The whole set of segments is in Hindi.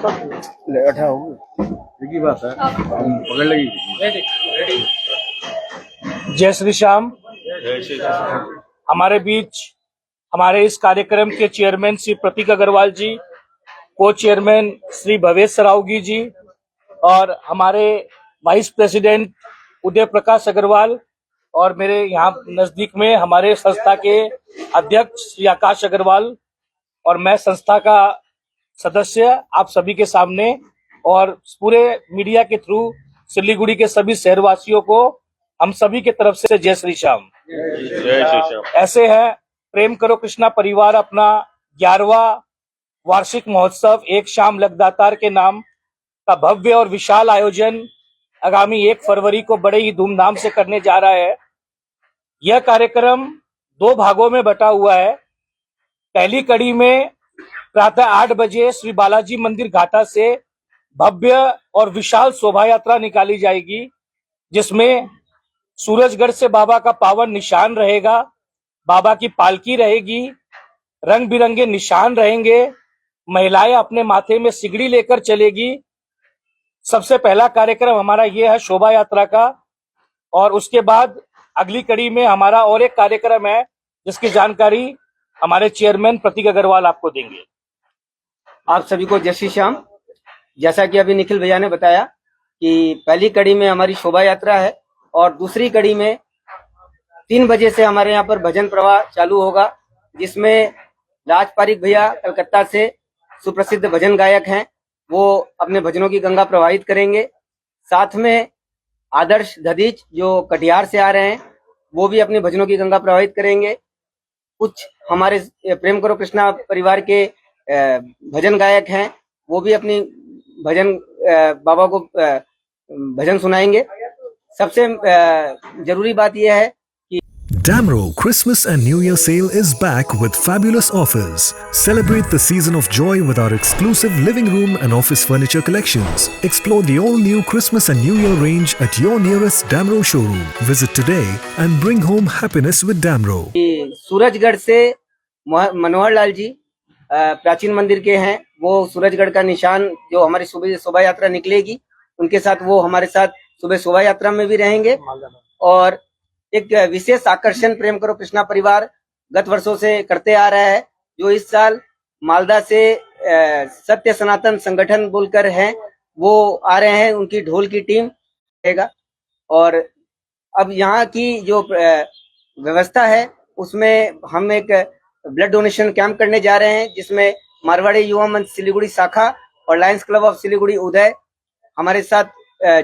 बैठा हूँ। एक ही बात है, हम पकड़ लेगी। जय श्री श्याम। हमारे बीच हमारे इस कार्यक्रम के चेयरमैन श्री प्रतीक अग्रवाल जी, को चेयरमैन श्री भवेश सरावगी जी और हमारे वाइस प्रेसिडेंट उदय प्रकाश अग्रवाल और मेरे यहाँ नजदीक में हमारे संस्था के अध्यक्ष श्री आकाश अग्रवाल और मैं संस्था का सदस्य आप सभी के सामने और पूरे मीडिया के थ्रू सिलीगुड़ी के सभी शहरवासियों को हम सभी के तरफ से जय श्री श्याम। ऐसे है प्रेम करो कृष्णा परिवार अपना 11वां वार्षिक महोत्सव एक शाम लगदातार के नाम का भव्य और विशाल आयोजन आगामी 1 फरवरी को बड़े ही धूमधाम से करने जा रहा है। यह कार्यक्रम 2 भागों में बटा हुआ है। पहली कड़ी में प्रातः 8 बजे श्री बालाजी मंदिर घाटा से भव्य और विशाल शोभा यात्रा निकाली जाएगी, जिसमें सूरजगढ़ से बाबा का पावन निशान रहेगा, बाबा की पालकी रहेगी, रंग बिरंगे निशान रहेंगे, महिलाएं अपने माथे में सिगड़ी लेकर चलेगी। सबसे पहला कार्यक्रम हमारा ये है शोभा यात्रा का, और उसके बाद अगली कड़ी में हमारा और एक कार्यक्रम है जिसकी जानकारी हमारे चेयरमैन प्रतीक अग्रवाल आपको देंगे। आप सभी को जय श्री श्याम। जैसा कि अभी निखिल भैया ने बताया कि पहली कड़ी में हमारी शोभा यात्रा है और दूसरी कड़ी में 3 बजे से हमारे यहाँ पर भजन प्रवाह चालू होगा, जिसमें राज पारिक भैया कलकत्ता से सुप्रसिद्ध भजन गायक हैं, वो अपने भजनों की गंगा प्रवाहित करेंगे। साथ में आदर्श दधीच जो कटिहार से आ रहे हैं, वो भी अपने भजनों की गंगा प्रवाहित करेंगे। कुछ हमारे प्रेम करो कृष्णा परिवार के भजन गायक हैं, वो भी अपनी भजन बाबा को भजन सुनाएंगे। सबसे जरूरी बात यह है कि Damro Christmas and New Year sale is back with fabulous offers. Celebrate the season of joy with our exclusive living room and office furniture collections. Explore the all-new Christmas and New Year range at your nearest Damro showroom. Visit today and bring home happiness with Damro. Surajgarh से मनोहर लाल जी प्राचीन मंदिर के हैं, वो सूरजगढ़ का निशान जो हमारी सुबह शोभा यात्रा निकलेगी उनके साथ वो हमारे साथ सुबह शोभा यात्रा में भी रहेंगे। और एक विशेष आकर्षण प्रेम करो कृष्णा परिवार गत वर्षों से करते आ रहा है, जो इस साल मालदा से सत्य सनातन संगठन बोलकर हैं, वो आ रहे हैं, उनकी ढोल की टीम रहेगा। और अब यहाँ की जो व्यवस्था है उसमें हम एक ब्लड डोनेशन कैंप करने जा रहे हैं, जिसमें मारवाड़ी युवा मंच सिलीगुड़ी शाखा और लायंस क्लब ऑफ सिलीगुड़ी उदय हमारे साथ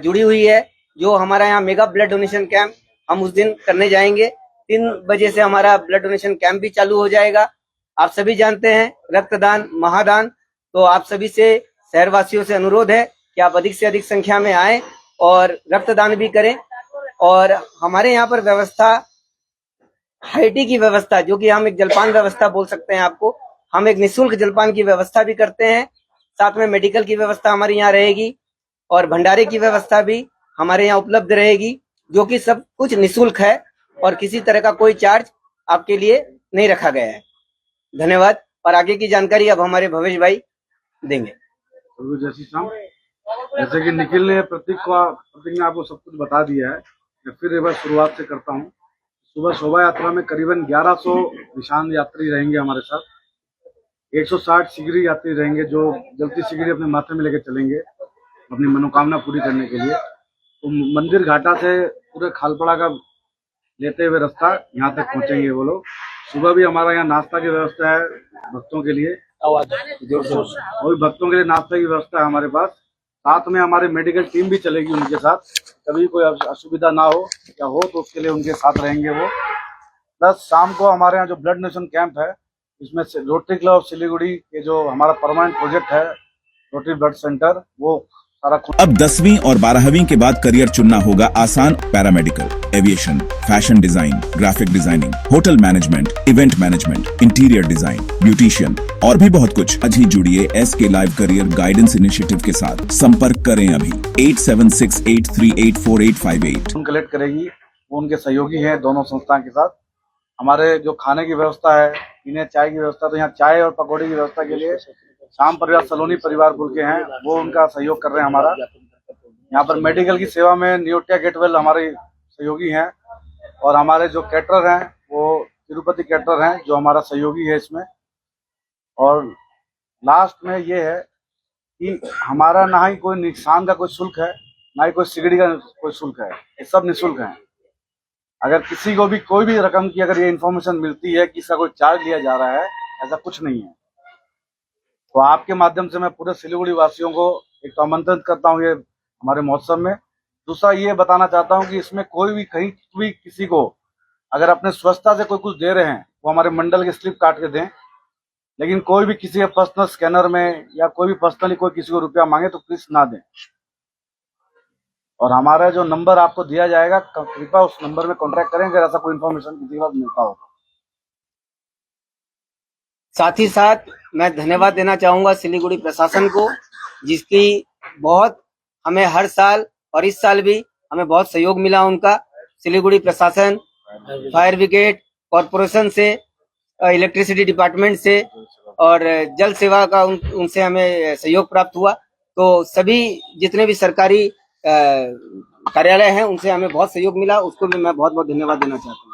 जुड़ी हुई है। जो हमारा यहाँ मेगा ब्लड डोनेशन कैंप हम उस दिन करने जाएंगे। 3 बजे से हमारा ब्लड डोनेशन कैंप भी चालू हो जाएगा। आप सभी जानते हैं रक्तदान महादान, तो आप सभी से शहरवासियों से अनुरोध है कि आप अधिक से अधिक संख्या में आएं और रक्तदान भी करें। और हमारे यहाँ पर व्यवस्था हाई टी की व्यवस्था, जो कि हम एक जलपान व्यवस्था बोल सकते हैं आपको, हम एक निःशुल्क जलपान की व्यवस्था भी करते हैं। साथ में मेडिकल की व्यवस्था हमारे यहाँ रहेगी और भंडारे की व्यवस्था भी हमारे यहाँ उपलब्ध रहेगी, जो कि सब कुछ निःशुल्क है और किसी तरह का कोई चार्ज आपके लिए नहीं रखा गया है। धन्यवाद। और आगे की जानकारी अब हमारे भवेश भाई देंगे। जैसे कि निखिल ने प्रतीक ने आपको सब कुछ बता दिया है, मैं फिर एक बार शुरुआत से करता हूँ। सुबह शोभा यात्रा में करीबन 1100 निशान यात्री रहेंगे हमारे साथ। 160 सिगरी यात्री रहेंगे जो जलती सिगरी अपने माथे में लेकर चलेंगे अपनी मनोकामना पूरी करने के लिए। तो मंदिर घाटा से पूरे खालपड़ा का लेते हुए रास्ता यहाँ तक पहुँचेंगे वो लोग। सुबह भी हमारा यहाँ नाश्ता की व्यवस्था है भक्तों के लिए, और भक्तों के लिए नाश्ता की व्यवस्था है हमारे पास। साथ में हमारी मेडिकल टीम भी चलेगी उनके साथ, कभी कोई असुविधा ना हो या हो तो उसके लिए उनके साथ रहेंगे वो। प्लस शाम को हमारे यहाँ जो ब्लड डोनेशन कैंप है, इसमें रोटरी क्लब ऑफ सिलीगुड़ी के जो हमारा परमानेंट प्रोजेक्ट है रोटरी ब्लड सेंटर, वो सारा अब 10वीं और 12वीं के बाद करियर चुनना होगा आसान। Paramedical, aviation, fashion design, graphic designing, hotel management, event management, interior design, beautician और भी बहुत कुछ। आज ही जुड़िए SK live career guidance initiative के साथ। संपर्क करें अभी 8768384858। कलेक्ट करेगी, वो उनके सहयोगी हैं दोनों संस्था के साथ। हमारे जो खाने की व्यवस्था है, पीने चाय की व्यवस्था, तो यहाँ चाय और पकौड़े की व्यवस्था के लिए श्याम परिवार सलोनी परिवार बोल के हैं, वो उनका सहयोग कर रहे हैं हमारा। यहाँ पर मेडिकल की सेवा में न्यूटिया गेटवेल हमारे सहयोगी हैं, और हमारे जो कैटरर हैं वो तिरुपति कैटरर हैं जो हमारा सहयोगी है इसमें। और लास्ट में ये है कि हमारा ना ही कोई निशान का कोई शुल्क है, ना ही कोई सिगड़ी का कोई शुल्क है, ये सब निःशुल्क है। अगर किसी को भी कोई भी रकम की अगर ये इन्फॉर्मेशन मिलती है कि इसका कोई चार्ज लिया जा रहा है, ऐसा कुछ नहीं है। तो आपके माध्यम से मैं पूरे सिलीगुड़ी वासियों को एक तो आमंत्रित करता हूँ ये हमारे महोत्सव में। दूसरा ये बताना चाहता हूँ कि इसमें कोई भी कहीं भी किसी को अगर अपने स्वच्छता से कोई कुछ दे रहे हैं वो हमारे मंडल की स्लिप काट के दें, लेकिन कोई भी किसी के पर्सनल स्कैनर में या कोई भी पर्सनली कोई किसी को रुपया मांगे तो प्लीज ना दें। और हमारा जो नंबर आपको दिया जाएगा, कृपया उस नंबर में कॉन्टैक्ट करें अगर ऐसा कोई इन्फॉर्मेशन किसी को मिलता हो। साथ ही साथ मैं धन्यवाद देना चाहूंगा सिलीगुड़ी प्रशासन को, जिसकी बहुत हमें हर साल और इस साल भी हमें बहुत सहयोग मिला उनका। सिलीगुड़ी प्रशासन, फायर ब्रिगेड, कॉरपोरेशन से, इलेक्ट्रिसिटी डिपार्टमेंट से और जल सेवा का उनसे हमें सहयोग प्राप्त हुआ। तो सभी जितने भी सरकारी कार्यालय हैं उनसे हमें बहुत सहयोग मिला, उसको भी मैं बहुत बहुत धन्यवाद देना चाहता हूँ।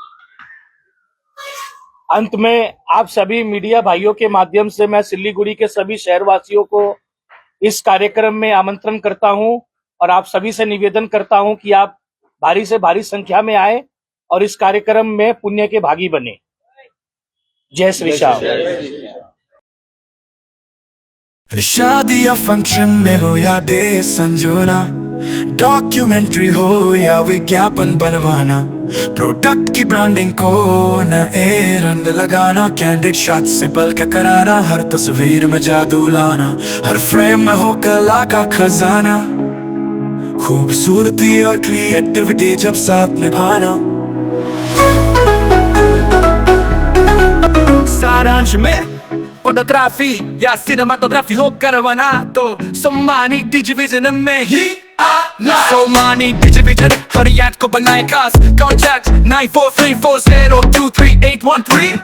अंत में आप सभी मीडिया भाइयों के माध्यम से मैं सिलीगुड़ी के सभी शहरवासियों को इस कार्यक्रम में आमंत्रण करता हूं और आप सभी से निवेदन करता हूं कि आप भारी से भारी संख्या में आए और इस कार्यक्रम में पुण्य के भागी बने। जय श्री श्याम। शादी या फंक्शन में हो या डे संजोना, डॉक्यूमेंट्री हो या विज्ञापन बनवाना, प्रोडक्ट की ब्रांडिंग को नए रंग लगाना, कैंडिड शॉट से बल्कि कराना, हर तस्वीर में जादू लाना, हर फ्रेम में हो कला का खजाना, खूबसूरती और क्रिएटिविटी जब साथ निभाना। सारांश में फोटोग्राफी या सिनेमाटोग्राफी हो करवाना तो सोमानी डिजिविजन में ही आना। सोमानी डिजिविजन फरियाद को बनाए खास, कॉन्टैक्ट 9434023813।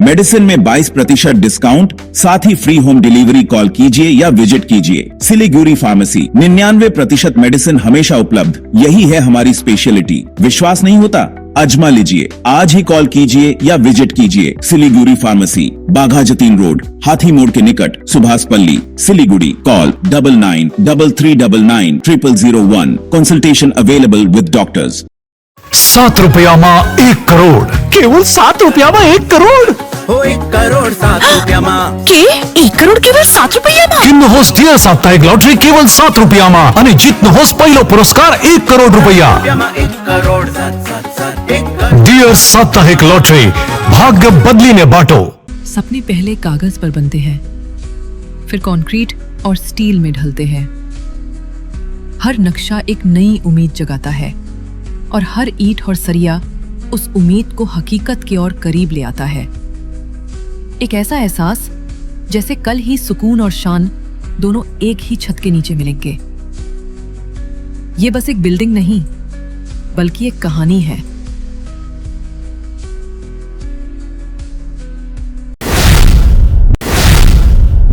मेडिसिन में 22% डिस्काउंट, साथ ही फ्री होम डिलीवरी। कॉल कीजिए या विजिट कीजिए सिलीगुड़ी फार्मेसी। 99% मेडिसिन हमेशा उपलब्ध, यही है हमारी स्पेशलिटी। विश्वास नहीं होता? आजमा लीजिए। आज ही कॉल कीजिए या विजिट कीजिए सिलीगुड़ी फार्मेसी, बाघा जतीन रोड, हाथी मोड़ के निकट, Subhashpalli, Siliguri. Call 9933990001। Consultation available with doctors. 7 रुपयाમાં 1 crore, કેવલ 7 रुपयाમાં 1 કરોડ। हो 1 करोड़ 7 રૂપિયામાં કે 1 કરોડ કેવલ 7 રૂપિયામાં? કિન્નહોસ ડિયર સાપ્તાહિક લોટરી કેવલ 7 રૂપિયામાં અને જીતનહોસ પહેલો પુરસ્કાર 1 કરોડ રૂપિયા। 1 करोड़ 7 1 ડિયર સાપ્તાહિક લોટરી, ભાગ્ય બદલીને બાટો। सपने पहले कागज पर बनते हैं, फिर कंक्रीट और स्टील में ढलते हैं। हर नक्शा एक नई उम्मीद जगाता है और हर ईंट और सरिया उस उम्मीद को हकीकत की ओर करीब ले आता है। एक ऐसा एहसास जैसे कल ही सुकून और शान दोनों एक ही छत के नीचे मिलेंगे। ये बस एक बिल्डिंग नहीं, बल्कि एक कहानी है।